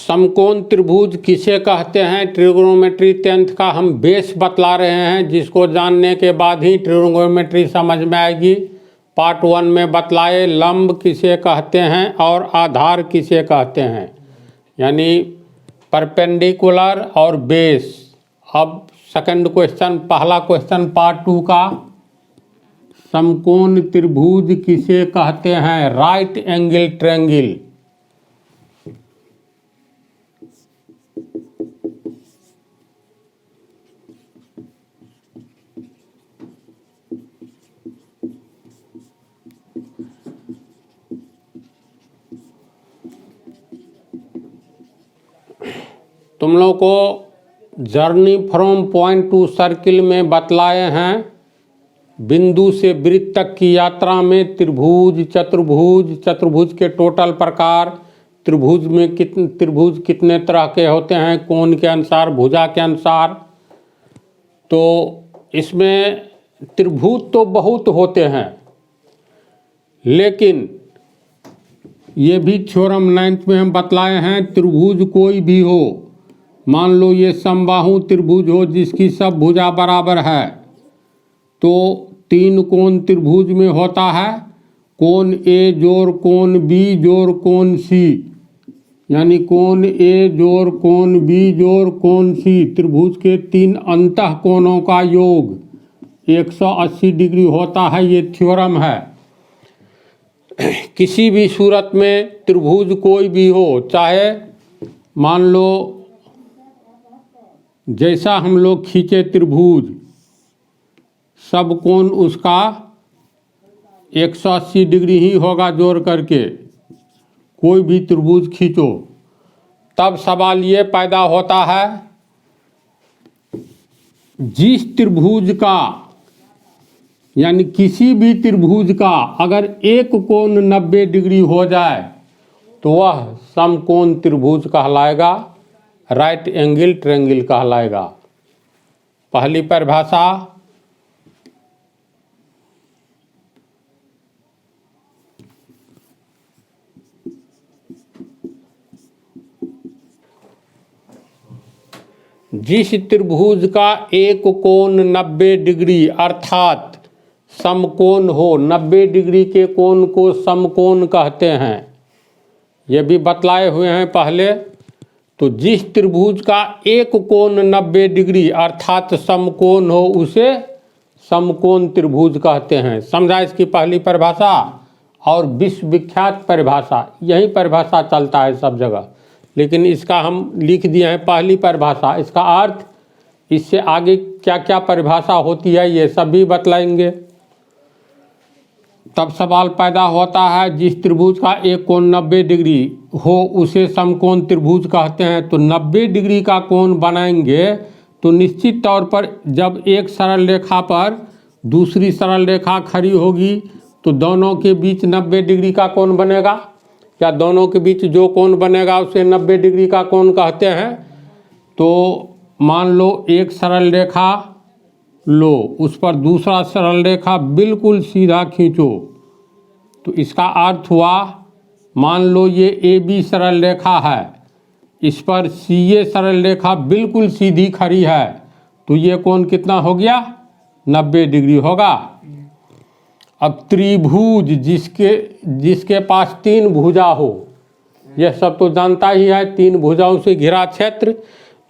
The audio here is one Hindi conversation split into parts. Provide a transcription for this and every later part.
समकोण त्रिभुज किसे कहते हैं, ट्रिग्नोमेट्री 10th का हम बेस बतला रहे हैं, जिसको जानने के बाद ही ट्रिग्नोमेट्री समझ में आएगी। पार्ट 1 में बतलाए लंब किसे कहते हैं और आधार किसे कहते हैं, यानी परपेंडिकुलर और बेस। अब सेकंड क्वेश्चन, पहला क्वेश्चन पार्ट 2 का, समकोण त्रिभुज किसे कहते हैं, राइट एंगल ट्रायंगल। तुम लोग को journey from point two circle में बतलाए हैं, बिंदु से वृत्त तक की यात्रा में त्रिभुज, चतुर्भुज, चतुर्भुज के टोटल प्रकार, त्रिभुज कितने तरह के होते हैं, कोण के अनुसार, भुजा के अनुसार। तो इसमें त्रिभुज तो बहुत होते हैं, लेकिन ये भी थ्योरम 9th में हम बतलाए हैं, त्रिभुज कोई भी हो, मान लो ये समबाहु त्रिभुज हो जिसकी सब भुजा बराबर है, तो 3 कोण त्रिभुज में होता है, कोण ए जोड़ कोण बी जोड़ कोण सी, यानी कोण ए जोड़ कोण बी जोड़ कोण सी, त्रिभुज के 3 अंतः कोणों का योग 180 डिग्री होता है। ये थ्योरम है। किसी भी सूरत में त्रिभुज कोई भी हो, चाहे मान लो जैसा हम लोग खींचे त्रिभुज, सब कोण उसका 180 डिग्री ही होगा जोड़ करके, कोई भी त्रिभुज खींचो। तब सवाल ये पैदा होता है, जिस त्रिभुज का, यानी किसी भी त्रिभुज का अगर एक कोण 90 डिग्री हो जाए तो वह समकोण त्रिभुज कहलाएगा, राइट एंगल ट्रायंगल कहलाएगा। पहली परिभाषा, जिस त्रिभुज का एक कोण 90 डिग्री अर्थात समकोण हो, 90 डिग्री के कोण को समकोण कहते हैं, ये भी बतलाए हुए हैं पहले। तो जिस त्रिभुज का एक कोण 90 डिग्री अर्थात समकोण हो, उसे समकोण त्रिभुज कहते हैं। समझा इसकी पहली परिभाषा। और विश्वविख्यात परिभाषा, यही परिभाषा चलता है सब जगह, लेकिन इसका हम लिख दिए हैं पहली परिभाषा। इसका अर्थ, इससे आगे क्या क्या परिभाषा होती है ये सब भी बतलाएंगे। तब सवाल पैदा होता है, जिस त्रिभुज का एक कोण 90 डिग्री हो उसे समकोण त्रिभुज कहते हैं। तो 90 डिग्री का कोण बनाएंगे तो निश्चित तौर पर जब एक सरल रेखा पर दूसरी सरल रेखा खड़ी होगी तो दोनों के बीच 90 डिग्री का कोण बनेगा, या दोनों के बीच जो कोण बनेगा उसे 90 डिग्री का कोण कहते हैं। तो मान लो एक सरल रेखा लो, उस पर दूसरा सरल रेखा बिल्कुल सीधा खींचो, तो इसका अर्थ हुआ, मान लो ये ए बी सरल रेखा है, इस पर सी ए सरल रेखा बिल्कुल सीधी खड़ी है, तो ये कोण कितना हो गया, 90 डिग्री होगा। अब त्रिभुज जिसके पास 3 भुजा हो, यह सब तो जानता ही है, 3 भुजाओं से घिरा क्षेत्र,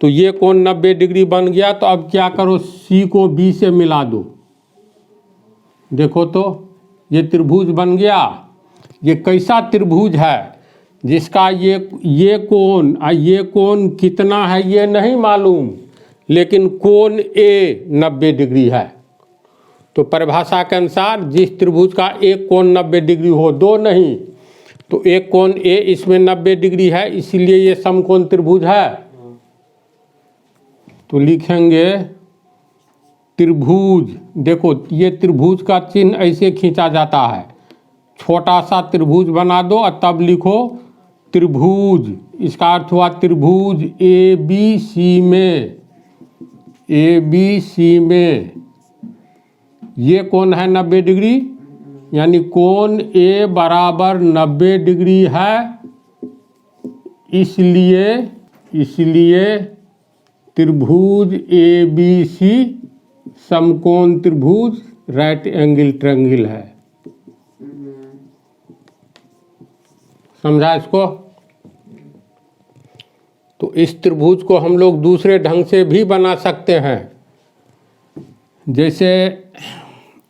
तो ये कोण 90 डिग्री बन गया। तो अब क्या करो, सी को बी से मिला दो, देखो तो ये त्रिभुज बन गया। ये कैसा त्रिभुज है जिसका ये कोण कितना है ये नहीं मालूम, लेकिन कोण ए 90 डिग्री है। तो परिभाषा के अनुसार जिस त्रिभुज का एक कोण 90 डिग्री हो, 2 नहीं, तो एक कोण ए इसमें 90 डिग्री है, इसीलिए ये समकोण त्रिभुज है। तो लिखेंगे त्रिभुज, देखो ये त्रिभुज का चिन्ह ऐसे खींचा जाता है, छोटा सा त्रिभुज बना दो और तब लिखो त्रिभुज। इसका अर्थ हुआ त्रिभुज ए बी सी में ये कोण है 90 डिग्री, यानी कोण ए बराबर 90 डिग्री है, इसलिए त्रिभुज ABC समकोण त्रिभुज राइट एंगल ट्रायंगल है। समझा इसको? तो इस त्रिभुज को हम लोग दूसरे ढंग से भी बना सकते हैं। जैसे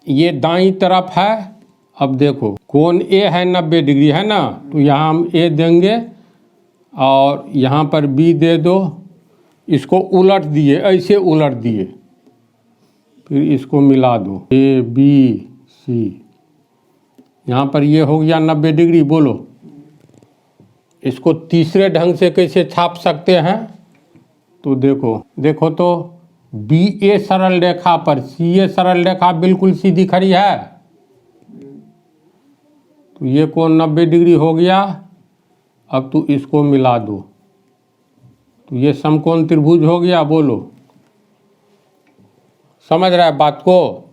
ये दाईं तरफ है, अब देखो कोण A है 90 डिग्री है ना, तो यहाँ हम A देंगे और यहाँ पर B दे दो। इसको उलट दिए, ऐसे उलट दिए, फिर इसको मिला दो ABC। यहाँ पर ये हो गया 90 डिग्री। बोलो इसको तीसरे ढंग से कैसे छाप सकते हैं? तो देखो तो BA सरल रेखा पर CA सरल रेखा बिल्कुल सीधी खड़ी है, तो ये कोण 90 डिग्री हो गया। अब तू इसको मिला दो तो ये समकोण त्रिभुज हो गया। बोलो समझ रहा है बात को?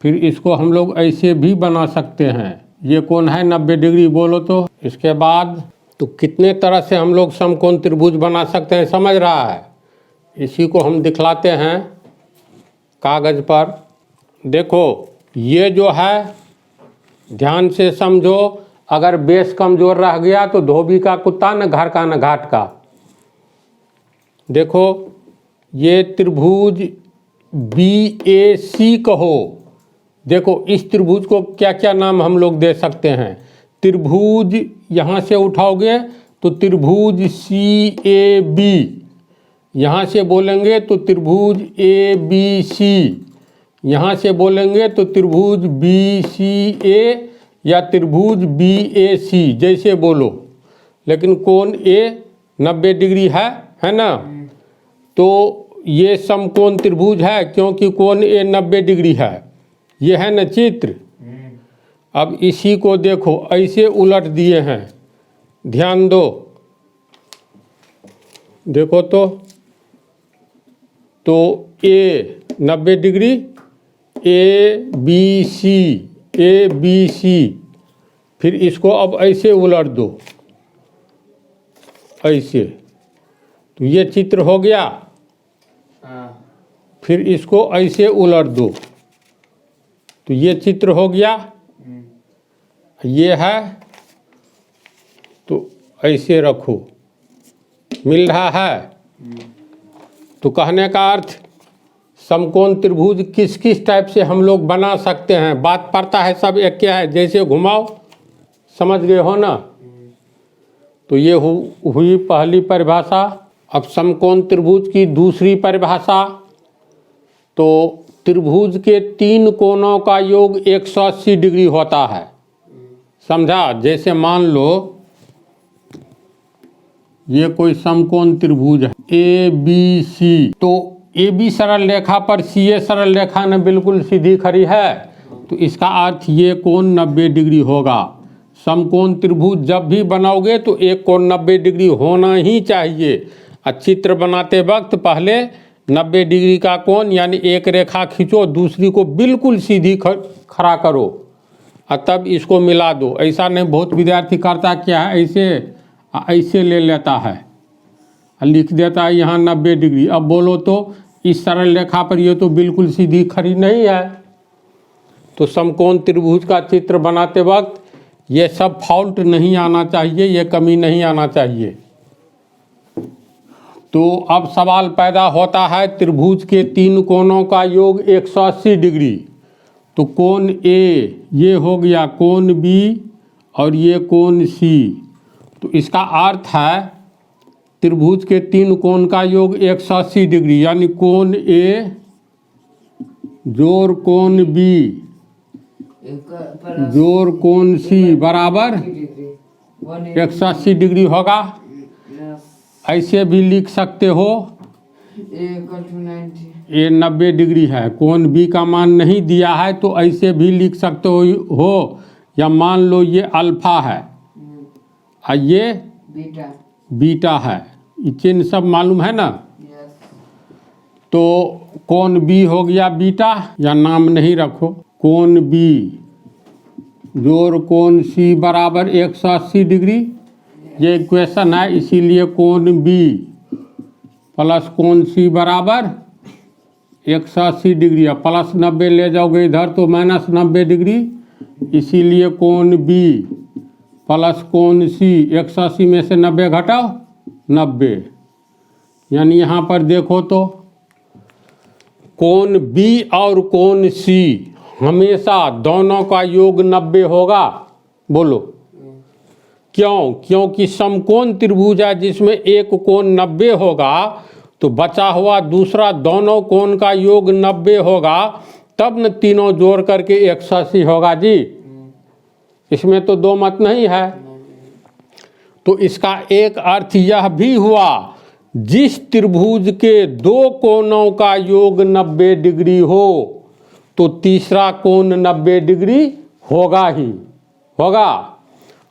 फिर इसको हम लोग ऐसे भी बना सकते हैं। ये कोण है 90 डिग्री। बोलो तो इसके बाद तो कितने तरह से हम लोग समकोण त्रिभुज बना सकते हैं, समझ रहा है? इसी को हम दिखलाते हैं कागज पर। देखो ये जो है, ध्यान से समझो, अगर बेस कमजोर रह गया तो धोबी का कुत्ता न घर का न घाट का। देखो ये त्रिभुज BAC कहो। देखो इस त्रिभुज को क्या क्या नाम हम लोग दे सकते हैं? त्रिभुज यहाँ से उठाओगे तो त्रिभुज CAB, यहाँ से बोलेंगे तो त्रिभुज ABC, यहाँ से बोलेंगे तो त्रिभुज BCA या त्रिभुज BAC, जैसे बोलो। लेकिन कोण A 90 डिग्री है ना, तो ये समकोण त्रिभुज है क्योंकि कोण A 90 डिग्री है। ये है ना चित्र। अब इसी को देखो ऐसे उलट दिए हैं, ध्यान दो। देखो तो A 90 डिग्री ABC, फिर इसको अब ऐसे उलट दो, ऐसे, तो ये चित्र हो गया। फिर इसको ऐसे उलट दो तो ये चित्र हो गया। ये है तो ऐसे रखो, मिल रहा है? तो कहने का अर्थ समकोण त्रिभुज किस किस टाइप से हम लोग बना सकते हैं, बात पड़ता है सब एक क्या है, जैसे घुमाओ। समझ गए हो ना? तो ये हुई पहली परिभाषा। अब समकोण त्रिभुज की दूसरी परिभाषा, तो त्रिभुज के तीन कोणों का योग 180 डिग्री होता है। समझा? जैसे मान लो ये कोई समकोण त्रिभुज है ABC, तो AB सरल रेखा पर CA सरल रेखा न बिल्कुल सीधी खड़ी है, तो इसका अर्थ ये कोण 90 डिग्री होगा। समकोण त्रिभुज जब भी बनाओगे तो एक कोण 90 डिग्री होना ही चाहिए। चित्र बनाते वक्त पहले 90 डिग्री का कोण यानी एक रेखा खींचो, दूसरी को बिल्कुल सीधी खड़ा करो और तब इसको मिला दो। ऐसा नहीं, बहुत विद्यार्थी करता क्या है, ऐसे ले लेता है, लिख देता है यहाँ 90 डिग्री। अब बोलो तो इस सरल रेखा पर ये तो बिल्कुल सीधी खड़ी नहीं है। तो समकोण त्रिभुज का चित्र बनाते वक्त ये सब फॉल्ट नहीं आना चाहिए, ये कमी नहीं आना चाहिए। तो अब सवाल पैदा होता है, त्रिभुज के तीन कोणों का योग 180 डिग्री, तो कोण A ये हो गया, कोण B और ये कोण C। तो इसका अर्थ है त्रिभुज के तीन कोण का योग 180 डिग्री, यानी कोण A जोड़ कोण B जोड़ कोण C बराबर 180 डिग्री होगा। ऐसे भी लिख सकते हो, ये 90 डिग्री है, कोण B का मान नहीं दिया है तो ऐसे भी लिख सकते हो। या मान लो ये अल्फा है और ये बीटा है, ये चिन्ह सब मालूम है ना। तो कोण B हो गया बीटा, या नाम नहीं रखो, कोण B जोड़ कोण C बराबर 180 डिग्री। ये इक्वेशन है, इसीलिए कोण बी प्लस कोण सी बराबर 180 डिग्री। अब प्लस 90 ले जाओगे इधर तो माइनस 90 डिग्री, इसीलिए कोण बी प्लस कोण सी 180 में से 90 घटाओ 90, यानी यहाँ पर देखो तो कोण बी और कोण सी हमेशा दोनों का योग 90 होगा। बोलो क्यों? क्योंकि समकोण त्रिभुज है जिसमें एक कोण 90 होगा, तो बचा हुआ दूसरा दोनों कोण का योग 90 होगा, तब न तीनों जोड़ करके 180 होगा जी। इसमें तो दो मत नहीं है। तो इसका एक अर्थ यह भी हुआ, जिस त्रिभुज के दो कोणों का योग 90 डिग्री हो तो तीसरा कोण 90 डिग्री होगा ही होगा।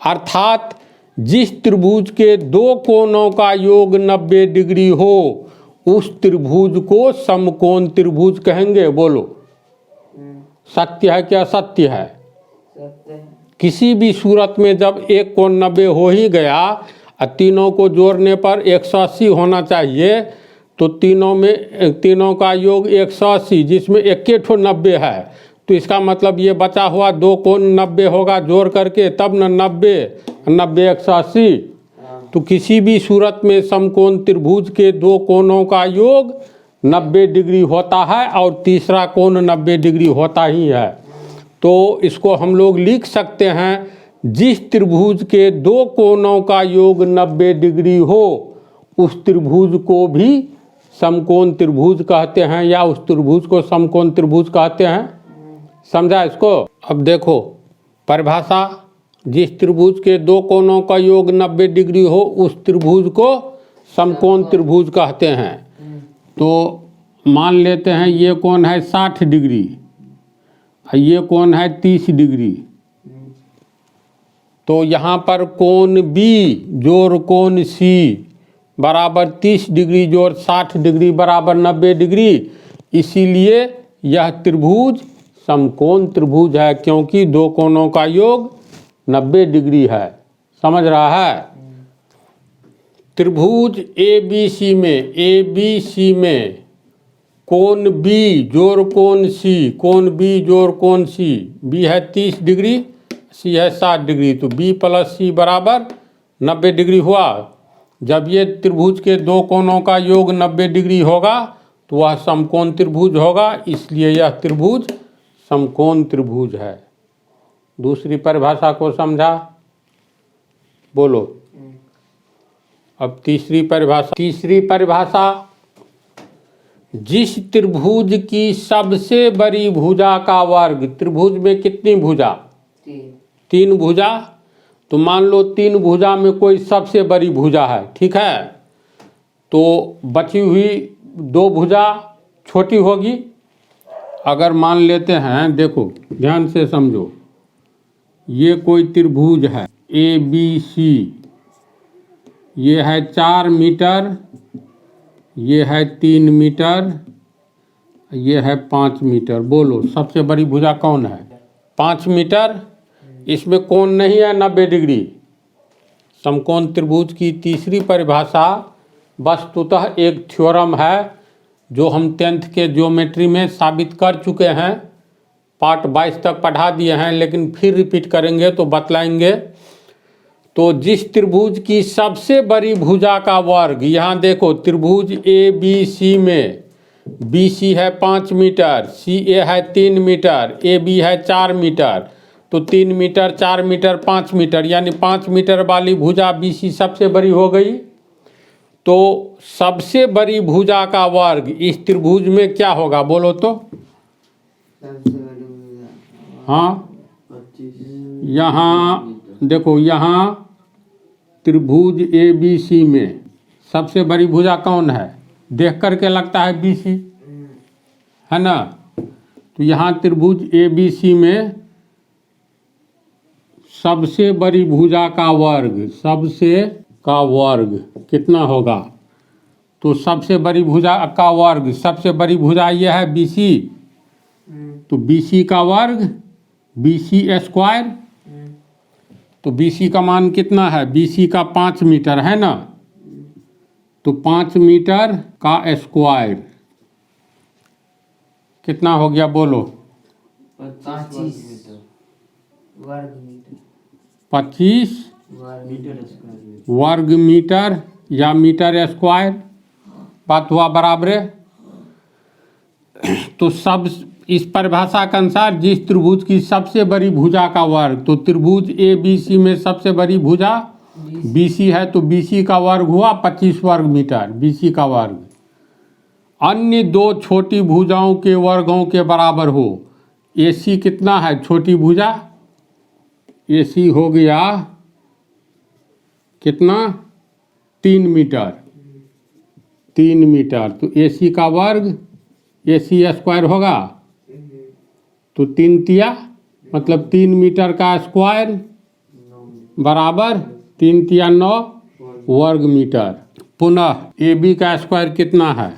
अर्थात जिस त्रिभुज के दो कोणों का योग 90 डिग्री हो उस त्रिभुज को समकोण त्रिभुज कहेंगे। बोलो सत्य है क्या असत्य है? किसी भी सूरत में जब एक कोण 90 हो ही गया और तीनों को जोड़ने पर 180 होना चाहिए, तो तीनों का योग 180 जिसमें एक 90 है, तो इसका मतलब ये बचा हुआ दो कोण 90 होगा जोड़ करके, तब न 90 180। तो किसी भी सूरत में समकोण त्रिभुज के दो कोणों का योग 90 डिग्री होता है और तीसरा कोण 90 डिग्री होता ही है। तो इसको हम लोग लिख सकते हैं, जिस त्रिभुज के दो कोणों का योग 90 डिग्री हो उस त्रिभुज को भी समकोण त्रिभुज कहते हैं, या उस त्रिभुज को समकोण त्रिभुज कहते हैं। समझा इसको? अब देखो परिभाषा, जिस त्रिभुज के दो कोणों का योग 90 डिग्री हो उस त्रिभुज को समकोण त्रिभुज कहते हैं। तो मान लेते हैं ये कोण है 60 डिग्री, ये कोण है 30 डिग्री, तो यहाँ पर कोण बी जोड़ कोण सी बराबर 30 डिग्री जोड़ 60 डिग्री बराबर 90 डिग्री, इसीलिए यह त्रिभुज समकोण त्रिभुज है, क्योंकि दो कोणों का योग 90 डिग्री है। समझ रहा है? त्रिभुज ABC में कोण बी जोड़ कोण सी, कोण बी जोड़ कोण सी, बी है 30 डिग्री, सी है 60 डिग्री, तो बी प्लस सी बराबर 90 डिग्री हुआ। जब ये त्रिभुज के दो कोणों का योग 90 डिग्री होगा तो वह समकोण त्रिभुज होगा, इसलिए यह त्रिभुज समकोण त्रिभुज है। दूसरी परिभाषा को समझा? बोलो। अब तीसरी परिभाषा, जिस त्रिभुज की सबसे बड़ी भुजा का वर्ग, त्रिभुज में कितनी भुजा? तीन भुजा। तो मान लो तीन भुजा में कोई सबसे बड़ी भुजा है, ठीक है, तो बची हुई दो भुजा छोटी होगी। अगर मान लेते हैं, देखो ध्यान से समझो, ये कोई त्रिभुज है ABC, ये है 4 मीटर, ये है 3 मीटर, ये है 5 मीटर। बोलो सबसे बड़ी भुजा कौन है? 5 मीटर। इसमें कोण नहीं है 90 डिग्री। समकोण त्रिभुज की तीसरी परिभाषा वस्तुतः एक थ्योरम है जो हम 10th के ज्योमेट्री में साबित कर चुके हैं, पार्ट 22 तक पढ़ा दिए हैं, लेकिन फिर रिपीट करेंगे तो बतलाएंगे। तो जिस त्रिभुज की सबसे बड़ी भुजा का वर्ग, यहाँ देखो त्रिभुज ABC में BC है 5 मीटर, CA है 3 मीटर, AB है 4 मीटर, तो 3 मीटर 4 मीटर 5 मीटर, यानी 5 मीटर वाली भुजा BC सबसे बड़ी हो गई। तो सबसे बड़ी भुजा का वर्ग इस त्रिभुज में क्या होगा? बोलो तो। हाँ, यहाँ देखो, यहाँ त्रिभुज ABC में सबसे बड़ी भुजा कौन है? देख करके लगता है BC, है ना? तो यहाँ त्रिभुज ABC में सबसे बड़ी भुजा का वर्ग कितना होगा? तो सबसे बड़ी भुजा का वर्ग, सबसे बड़ी भुजा यह है BC, तो BC का वर्ग BC स्क्वायर, तो BC का मान कितना है? BC का 5 मीटर है ना, तो 5 मीटर का स्क्वायर कितना हो गया बोलो? 25 वर्ग मीटर। 25 वर्ग मीटर या मीटर स्क्वायर। बात हुआ बराबर है। तो सब इस परिभाषा के अनुसार जिस त्रिभुज की सबसे बड़ी भुजा का वर्ग, तो त्रिभुज ABC में सबसे बड़ी भुजा BC है, तो BC का वर्ग हुआ 25 वर्ग मीटर, BC का वर्ग। अन्य दो छोटी भुजाओं के वर्गों के बराबर हो। AC कितना है छोटी भुजा? AC हो गया कितना? 3 मीटर, 3 मीटर। तो AC का वर्ग AC स्क्वायर होगा, तो 3 तिया मतलब 3 मीटर का स्क्वायर बराबर 3 तिया 9 वर्ग मीटर। पुनः AB का स्क्वायर कितना है?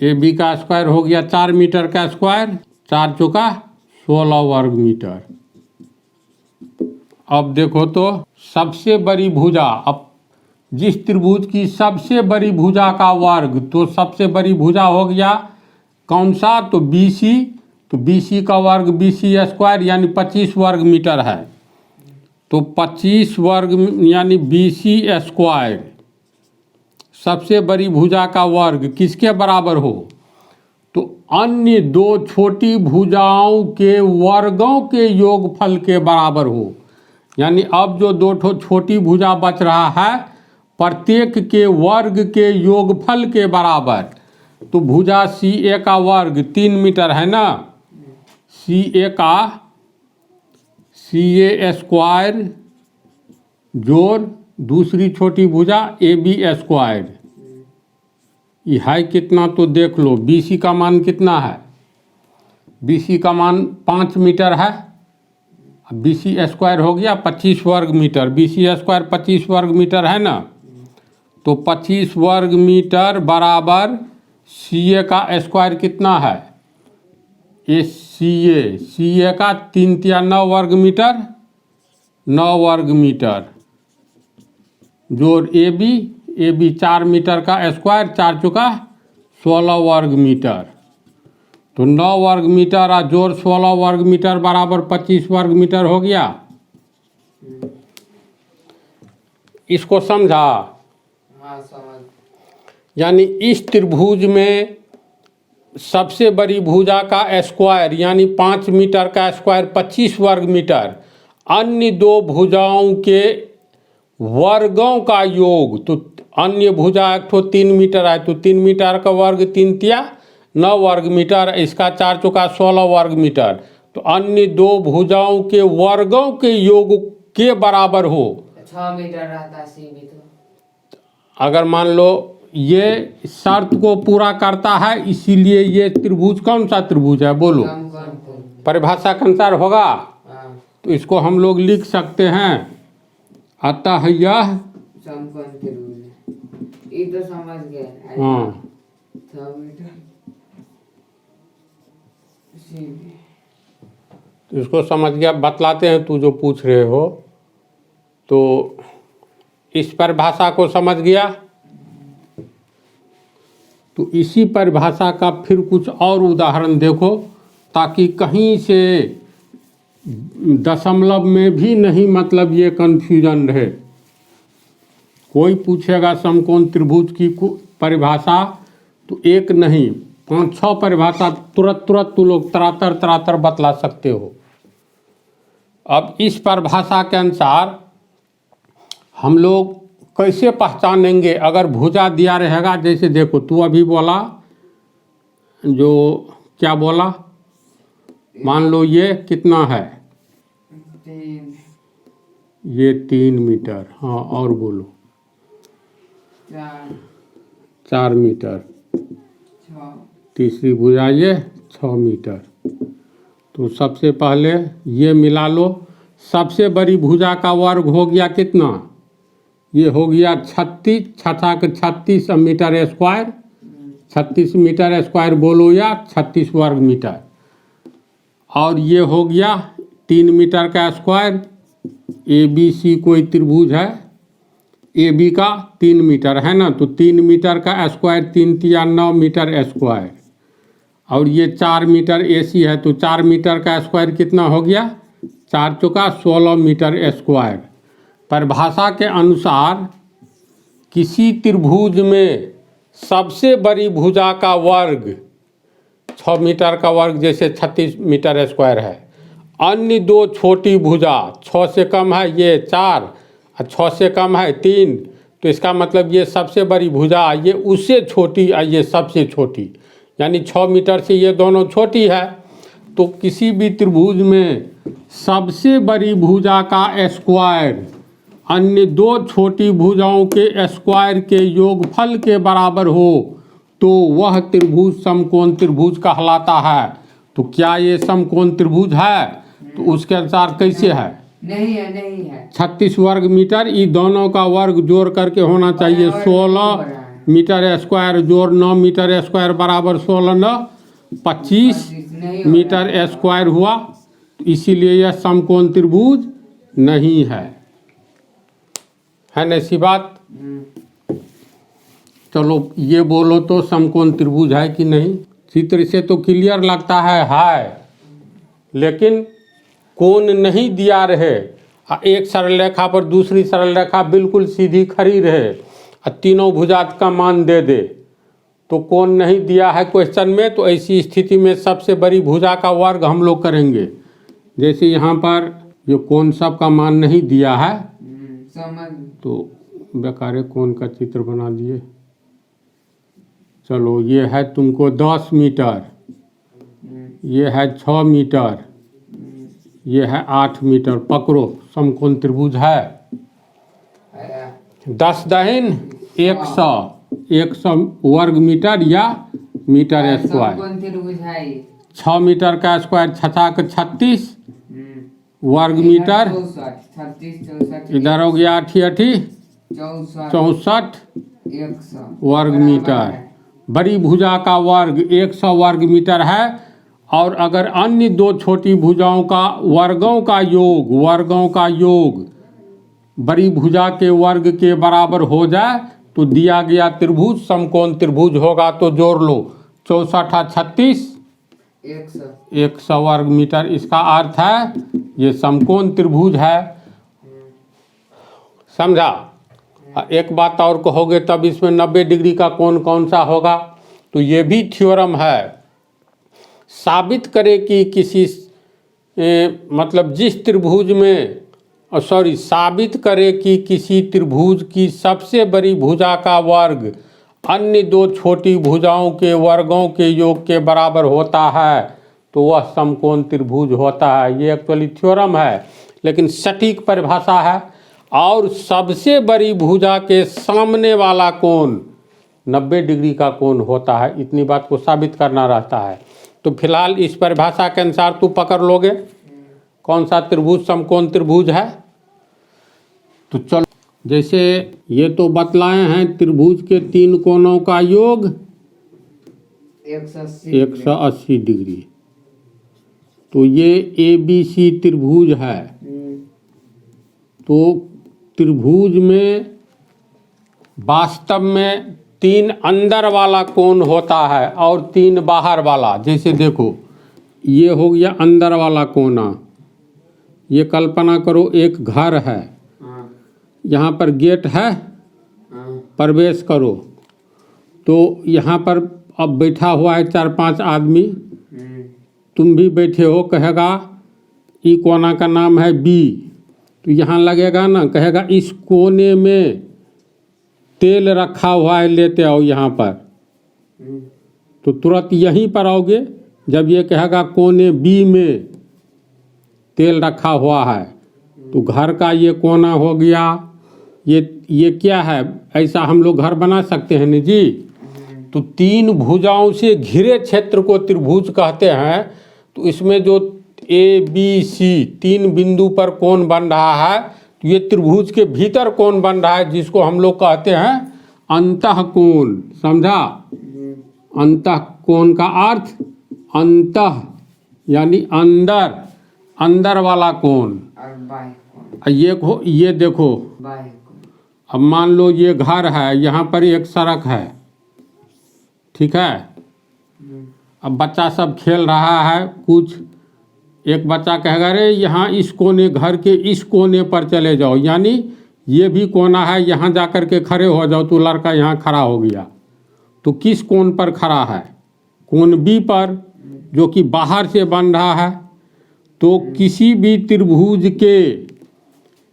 AB का स्क्वायर हो गया 4 मीटर का स्क्वायर, 4 चौका 16 वर्ग मीटर। अब देखो तो सबसे बड़ी भुजा, अब जिस त्रिभुज की सबसे बड़ी भुजा का वर्ग, तो सबसे बड़ी भुजा हो गया कौन सा? तो BC। तो BC का वर्ग BC स्क्वायर यानी 25 वर्ग मीटर है, तो 25 वर्ग यानी BC स्क्वायर सबसे बड़ी भुजा का वर्ग किसके बराबर हो? तो अन्य दो छोटी भुजाओं के वर्गों के योगफल के बराबर हो। यानी अब जो दो छोटी भुजा बच रहा है, प्रत्येक के वर्ग के योगफल के बराबर। तो भुजा CA का वर्ग 3 मीटर है ना, CA का CA स्क्वायर जोड़ दूसरी छोटी भुजा AB स्क्वायर, ये है कितना? तो देख लो BC का मान कितना है? BC का मान 5 मीटर है, BC स्क्वायर हो गया 25 वर्ग मीटर। BC स्क्वायर 25 वर्ग मीटर है ना, तो 25 वर्ग मीटर बराबर CA का स्क्वायर कितना है? ये CA का 3 तिया 9 वर्ग मीटर, 9 वर्ग मीटर जोड़ AB 4 मीटर का स्क्वायर, 4 चौका 16 वर्ग मीटर। तो 9 वर्ग मीटर और जोड़ 16 वर्ग मीटर बराबर 25 वर्ग मीटर हो गया। इसको समझा? हाँ समझ। यानी इस त्रिभुज में सबसे बड़ी भुजा का स्क्वायर यानी 5 मीटर का स्क्वायर 25 वर्ग मीटर, अन्य दो भुजाओं के वर्गों का योग, तो अन्य भुजा एक तो 3 मीटर है, तो 3 मीटर का वर्ग 3 तिया 9 वर्ग मीटर, इसका 4 चौका 16 वर्ग मीटर। तो अन्य दो भुजाओं के वर्गों के योग के बराबर हो। 6 मीटर रहता है CB तो। अगर मान लो ये शर्त को पूरा करता है, इसीलिए ये त्रिभुज कौन सा त्रिभुज है बोलो? परिभाषा के अनुसार होगा। तो इसको हम लोग लिख सकते हैं, अतः यह समकोण त्रिभुज है। ये तो समझ गए। हाँ 6 मीटर CB। तो इसको समझ गया। बतलाते हैं तू जो पूछ रहे हो, तो इस परिभाषा को समझ गया। तो इसी परिभाषा का फिर कुछ और उदाहरण देखो, ताकि कहीं से दशमलव में भी नहीं मतलब ये कन्फ्यूजन रहे। कोई पूछेगा समकोण त्रिभुज की परिभाषा, तो एक नहीं 5-6 परिभाषा तुरंत तू लोग तरातर बतला सकते हो। अब इस परिभाषा के अनुसार हम लोग कैसे पहचानेंगे? अगर भुजा दिया रहेगा, जैसे देखो तू अभी बोला, जो क्या बोला, मान लो ये कितना है? 3 ये 3 मीटर। हाँ और बोलो 4 मीटर। 6 तीसरी भुजा ये 6 मीटर। तो सबसे पहले ये मिला लो। सबसे बड़ी भुजा का वर्ग हो गया कितना? ये हो गया 36, 36 मीटर स्क्वायर। 36 मीटर स्क्वायर बोलो या 36 वर्ग मीटर। और ये हो गया 3 मीटर का स्क्वायर, ए बी सी कोई त्रिभुज है, ए बी का 3 मीटर है ना, तो 3 मीटर का स्क्वायर 3 तिया 9 मीटर स्क्वायर, और ये 4 मीटर ए सी है, तो 4 मीटर का स्क्वायर कितना हो गया, 4 चौका 16 मीटर स्क्वायर। परिभाषा के अनुसार किसी त्रिभुज में सबसे बड़ी भुजा का वर्ग 6 मीटर का वर्ग जैसे 36 मीटर स्क्वायर है, अन्य दो छोटी भुजा 6 से कम है ये 4 और 6 से कम है 3, तो इसका मतलब ये सबसे बड़ी भुजा ये उससे छोटी और ये सबसे छोटी, यानी 6 मीटर से ये दोनों छोटी है। तो किसी भी त्रिभुज में सबसे बड़ी भुजा का स्क्वायर अन्य दो छोटी भुजाओं के स्क्वायर के योगफल के बराबर हो तो वह त्रिभुज समकोण त्रिभुज कहलाता है। तो क्या ये समकोण त्रिभुज है? तो उसके अनुसार कैसे है? नहीं है, नहीं है। 36 वर्ग मीटर, ये दोनों का वर्ग जोड़ करके होना चाहिए 16 मीटर स्क्वायर जोड़ 9 मीटर स्क्वायर बराबर 16 9 25 मीटर स्क्वायर हुआ, इसीलिए यह समकोण त्रिभुज नहीं है ना ऐसी बात। चलो ये बोलो तो समकोण त्रिभुज है कि नहीं? चित्र से तो क्लियर लगता है, लेकिन कोण नहीं दिया रहे, एक सरल रेखा पर दूसरी सरल रेखा बिल्कुल सीधी खड़ी रहे और तीनों भुजा का मान दे दे, तो कोण नहीं दिया है क्वेश्चन में, तो ऐसी स्थिति में सबसे बड़ी भुजा का वर्ग हम लोग करेंगे। जैसे यहाँ पर जो कोण सब का मान नहीं दिया है, तो बेकार कोण का चित्र बना दिए। चलो ये है तुमको 10 मीटर, ये है 6 मीटर, ये है 8 मीटर, पकड़ो समकोण त्रिभुज है। 10 दहिन 100 वर्ग मीटर या मीटर स्क्वायर, 6 मीटर का स्क्वायर 36 वर्ग मीटर, 36 इधर हो गया 8 64 वर्ग मीटर। बड़ी भुजा का वर्ग 100 वर्ग मीटर है, और अगर अन्य दो छोटी भुजाओं का वर्गों का योग बड़ी भुजा के वर्ग के बराबर हो जाए तो दिया गया त्रिभुज समकोण त्रिभुज होगा। तो जोड़ लो 64 36 100 वर्ग मीटर, इसका अर्थ है ये समकोण त्रिभुज है। समझा? एक बात और कहोगे तब इसमें 90 डिग्री का कोण कौन सा होगा? तो ये भी थ्योरम है, साबित करे कि किसी मतलब जिस त्रिभुज में साबित करे कि किसी त्रिभुज की सबसे बड़ी भुजा का वर्ग अन्य दो छोटी भुजाओं के वर्गों के योग के बराबर होता है तो वह समकोण त्रिभुज होता है। ये एक्चुअली थ्योरम है, लेकिन सटीक परिभाषा है। और सबसे बड़ी भुजा के सामने वाला कोण 90 डिग्री का कोण होता है, इतनी बात को साबित करना रहता है। तो फिलहाल इस परिभाषा के अनुसार तू पकड़ लोगे कौन सा त्रिभुज समकोण त्रिभुज है। तो चलो, जैसे ये तो बतलाए हैं त्रिभुज के 3 कोणों का योग 180 डिग्री, तो ये ABC त्रिभुज है। तो त्रिभुज में वास्तव में 3 अंदर वाला कोण होता है और 3 बाहर वाला। जैसे देखो ये हो गया अंदर वाला कोना, ये कल्पना करो एक घर है, यहाँ पर गेट है, प्रवेश करो, तो यहाँ पर अब बैठा हुआ है 4-5 आदमी, तुम भी बैठे हो, कहेगा ई कोना का नाम है बी, तो यहाँ लगेगा ना, कहेगा इस कोने में तेल रखा हुआ है, लेते आओ यहाँ पर, तो तुरंत यहीं पर आओगे। जब ये कहेगा कोने बी में तेल रखा हुआ है, तो घर का ये कोना हो गया। ये क्या है? ऐसा हम लोग घर बना सकते हैं ना जी। तो 3 भुजाओं से घिरे क्षेत्र को त्रिभुज कहते हैं। तो इसमें जो ABC 3 बिंदु पर कोण बन रहा है, तो ये त्रिभुज के भीतर कोण बन रहा है, जिसको हम लोग कहते हैं अंतःकोण। समझा? अंतःकोण का अर्थ अंतः यानी अंदर, अंदर वाला कोण, ये देखो, बाह्य कोण। अब मान लो ये घर है, यहाँ पर एक सड़क है, ठीक है। अब बच्चा सब खेल रहा है, कुछ एक बच्चा कहेगा अरे यहाँ इस कोने, घर के इस कोने पर चले जाओ, यानी ये भी कोना है, यहाँ जा कर के खड़े हो जाओ। तो लड़का यहाँ खड़ा हो गया, तो किस कोण पर खड़ा है? कोण बी पर, जो कि बाहर से बन रहा है। तो किसी भी त्रिभुज के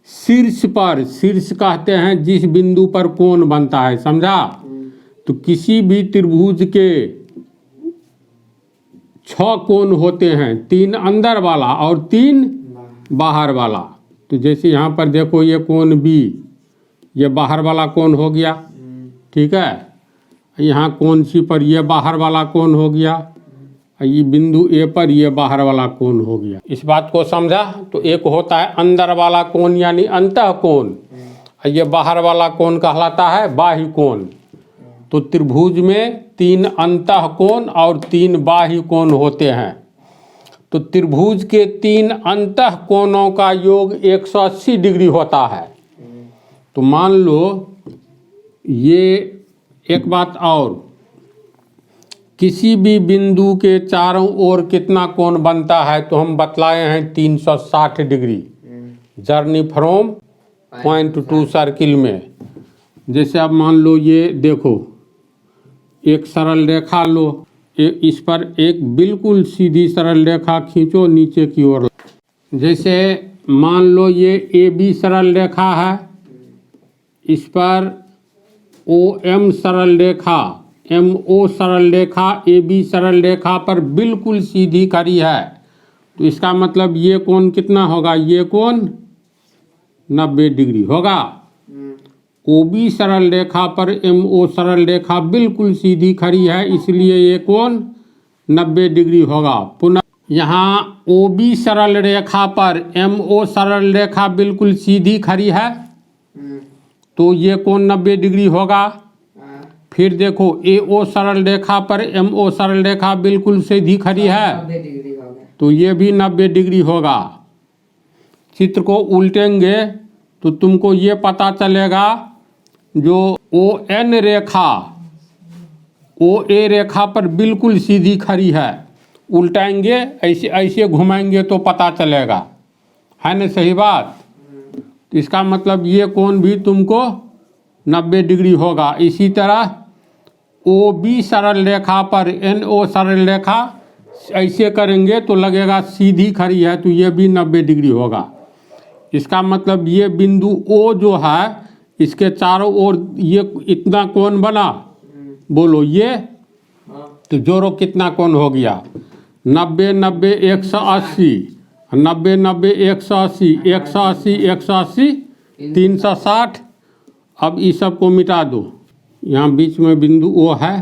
शीर्ष पर, शीर्ष कहते हैं जिस बिंदु पर कोण बनता है, समझा? तो किसी भी त्रिभुज के 6 कोण होते हैं, 3 अंदर वाला और 3 बाहर वाला। तो जैसे यहाँ पर देखो, ये कोण बी, ये बाहर वाला कोण हो गया, ठीक है। यहाँ कोण सी पर ये बाहर वाला कोण हो गया, ये बिंदु ए पर ये बाहर वाला कोण हो गया। इस बात को समझा? तो एक होता है अंदर वाला कोण यानी अंतः कोण, ये बाहर वाला कोण कहलाता है बाह्य कोण। तो त्रिभुज में 3 अंतः कोण और 3 बाह्य कोण होते हैं। तो त्रिभुज के 3 अंतः कोणों का योग 180 डिग्री होता है। तो मान लो ये एक बात और, किसी भी बिंदु के चारों ओर कितना कोण बनता है? तो हम बतलाए हैं 360 degree, journey from point two circle में। जैसे अब मान लो ये देखो, एक सरल रेखा लो, इस पर एक बिल्कुल सीधी सरल रेखा खींचो नीचे की ओर। जैसे मान लो ये ए बी सरल रेखा है, इस पर ओ एम सरल रेखा, एम ओ सरल रेखा ए बी सरल रेखा पर बिल्कुल सीधी खड़ी है। तो इसका मतलब ये कोण कितना होगा? ये कोण 90 डिग्री होगा। ओ बी सरल रेखा पर एम ओ सरल रेखा बिल्कुल सीधी खड़ी है, इसलिए ये कोण 90 डिग्री होगा। पुनः यहाँ ओ बी सरल रेखा पर एम ओ सरल रेखा बिल्कुल सीधी खड़ी है, तो ये कोण 90 डिग्री होगा। फिर देखो ए ओ सरल रेखा पर एम ओ सरल रेखा बिल्कुल सीधी खड़ी है, 90 डिग्री होगा, तो ये भी 90 डिग्री होगा। चित्र को उल्टेंगे तो तुमको ये पता चलेगा, जो ओ एन रेखा ओ ए रेखा पर बिल्कुल सीधी खड़ी है। उल्टाएंगे, ऐसे ऐसे घुमाएंगे तो पता चलेगा, है ना? सही बात। तो इसका मतलब ये कोण भी तुमको 90 डिग्री होगा। इसी तरह ओ बी सरल रेखा पर एन ओ सरल रेखा ऐसे करेंगे तो लगेगा सीधी खड़ी है, तो ये भी 90 डिग्री होगा। इसका मतलब ये बिंदु ओ जो है, इसके चारों ओर ये इतना कोण बना, बोलो ये, तो जोड़ो कितना कोण हो गया? 90 90 180, 90 90 180, 180 180 360। अब इस सब को मिटा दो, यहाँ बीच में बिंदु ओ है।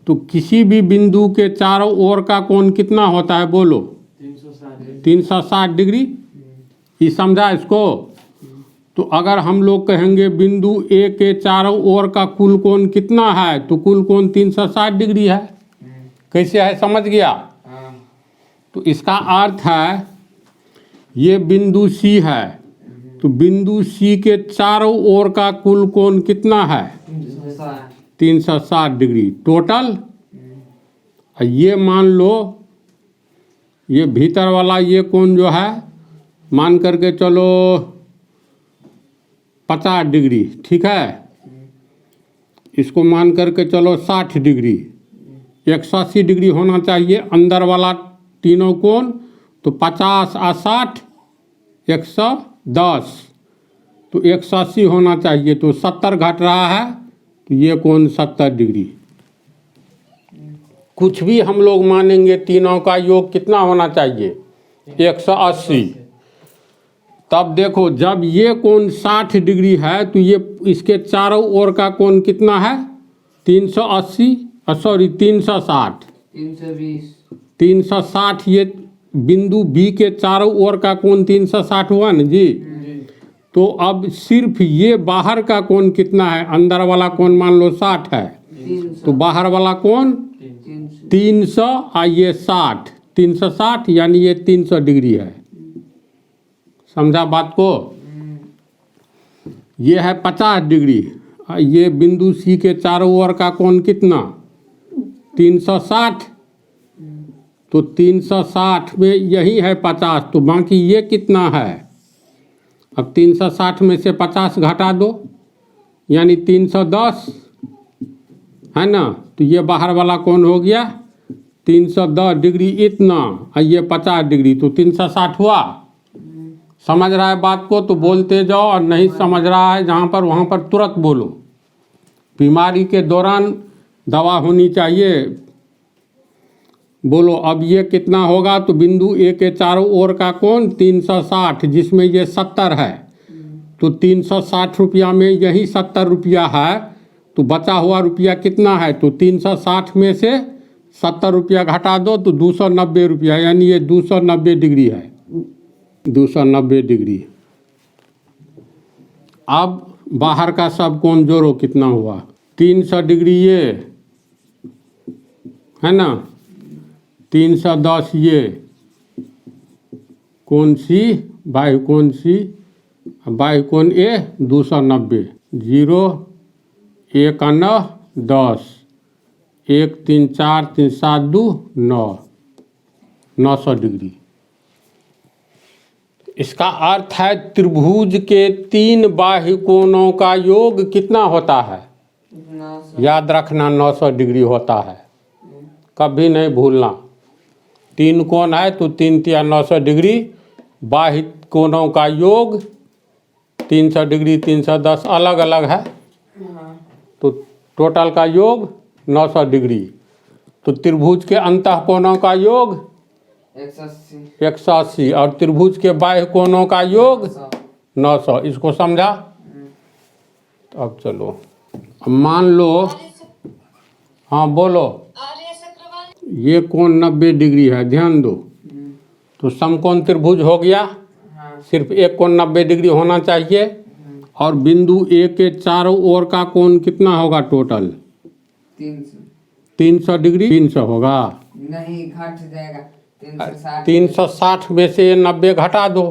तो किसी भी बिंदु के चारों ओर का कोण कितना होता है? बोलो 360 डिग्री। ये समझा इसको? तो अगर हम लोग कहेंगे बिंदु ए के चारों ओर का कुल कोण कितना है, तो कुल कोण 360 डिग्री है। कैसे है, समझ गया? तो इसका अर्थ है ये बिंदु सी है, तो बिंदु सी के चारों ओर का कुल कोण कितना है? 360 डिग्री टोटल। ये मान लो ये भीतर वाला ये कोण जो है, मान करके चलो 50 डिग्री, ठीक है। इसको मान करके चलो 60 डिग्री, 180 डिग्री होना चाहिए अंदर वाला तीनों कोण। तो 50 और 60 110, तो 180 होना चाहिए, तो 70 घट रहा है, तो ये कोण 70 डिग्री। कुछ भी हम लोग मानेंगे, तीनों का योग कितना होना चाहिए? 180। तब देखो जब ये कोण 60 डिग्री है, तो ये इसके चारों ओर का कोण कितना है? 380, सॉरी 360, 360। ये बिंदु बी के चारों ओर का कोण 360 हुआ ना जी। तो अब सिर्फ ये बाहर का कोण कितना है? अंदर वाला कोण मान लो 60 है, तो बाहर वाला कोण 300 और ये 60, 360 यानी ये 300 डिग्री है। समझा बात को? ये है 50 डिग्री। ये बिंदु सी के चारों ओर का कोण कितना? 360। तो 360 में यही है 50, तो बाकी ये कितना है? अब 360 में से 50 घटा दो, यानी 310 है ना। तो ये बाहर वाला कोण हो गया 310 डिग्री इतना, और ये 50 डिग्री, तो 360 हुआ। समझ रहा है बात को तो बोलते जाओ, और नहीं समझ रहा है जहाँ पर वहाँ पर तुरंत बोलो। बीमारी के दौरान दवा होनी चाहिए। बोलो अब ये कितना होगा? तो बिंदु ए के चारों ओर का कोण 360, जिसमें ये 70 है, तो 360 रुपया में यही 70 रुपया है, तो बचा हुआ रुपया कितना है? तो 360 में से 70 रुपया घटा दो तो 290 रुपया, यानी ये 290 डिग्री है। 290 डिग्री। अब बाहर का सब कोण जोड़ो, कितना हुआ? 300 डिग्री ये है ना, 310 ये कोण सी, बाह्य कोण सी, बाह्य कोण ए 290। 0 1 9 10, 1 3 4 3 7 2 9, 900 डिग्री। इसका अर्थ है त्रिभुज के 3 बाह्य कोणों का योग कितना होता है? 900। याद रखना 900 डिग्री होता है, कभी नहीं भूलना। 3 कोण है तो 3 या 900 डिग्री। बाह्य कोणों का योग 300 डिग्री 310 अलग अलग है, तो टोटल का योग 900 डिग्री। तो त्रिभुज के अंतः कोणों का योग 180 और त्रिभुज के बाह्य कोणों का योग 900। इसको समझा? तो अब चलो, अब मान लो, हाँ बोलो, ये कोण 90 डिग्री है, ध्यान दो। तो समकोण त्रिभुज हो गया। सिर्फ एक कोण 90 डिग्री होना चाहिए। और बिंदु ए के चारों ओर का कोण कितना होगा टोटल? 300 डिग्री। 300 होगा, नहीं घट जाएगा। 360 में से 90 घटा दो,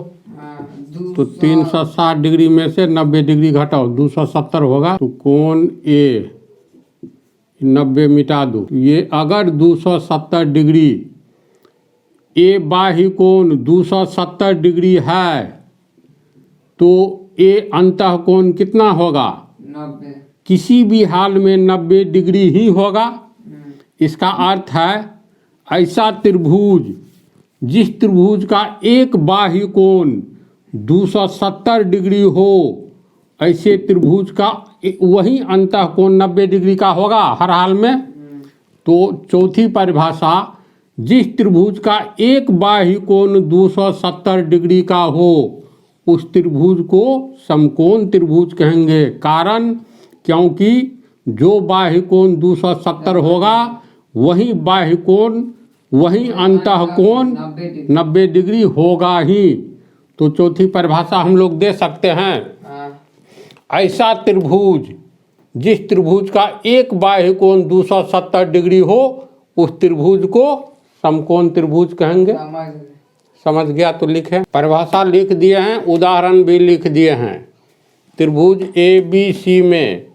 तो 360 डिग्री में से 90 डिग्री घटाओ, 270 होगा। तो कोण ए 90 मिटा दो। ये अगर 270 डिग्री, ए बाह्य कोण 270 डिग्री है, तो ए अंतः कोण कितना होगा? 90। किसी भी हाल में 90 डिग्री ही होगा। इसका अर्थ है ऐसा त्रिभुज, जिस त्रिभुज का एक बाह्य कोण 270 डिग्री हो, ऐसे त्रिभुज का वही अंतः कोण 90 डिग्री का होगा हर हाल में। तो चौथी परिभाषा, जिस त्रिभुज का एक बाह्य कोण 270 डिग्री का हो, उस त्रिभुज को समकोण त्रिभुज कहेंगे। कारण, क्योंकि जो बाह्य कोण 270 होगा वही बाह्य कोण, वही अंतः कोण 90 डिग्री होगा ही। तो चौथी परिभाषा हम लोग दे सकते हैं, ऐसा त्रिभुज, जिस त्रिभुज का एक बाह्य कोण 270 डिग्री हो, उस त्रिभुज को समकोण त्रिभुज कहेंगे। समझ गया तो लिखें। परिभाषा लिख दिए हैं, उदाहरण भी लिख दिए हैं। त्रिभुज ए बी सी में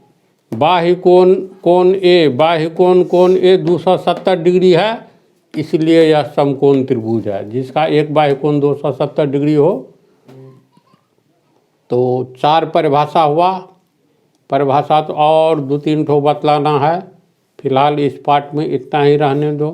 बाह्य कोण कोण ए, बाह्य कोण ए 270 डिग्री है, इसलिए यह समकोण त्रिभुज है। जिसका एक बाह्य कोण 270 डिग्री हो। तो 4 परिभाषा हुआ। परिभाषा तो और 2-3 ठो बतलाना है, फिलहाल इस पार्ट में इतना ही रहने दो।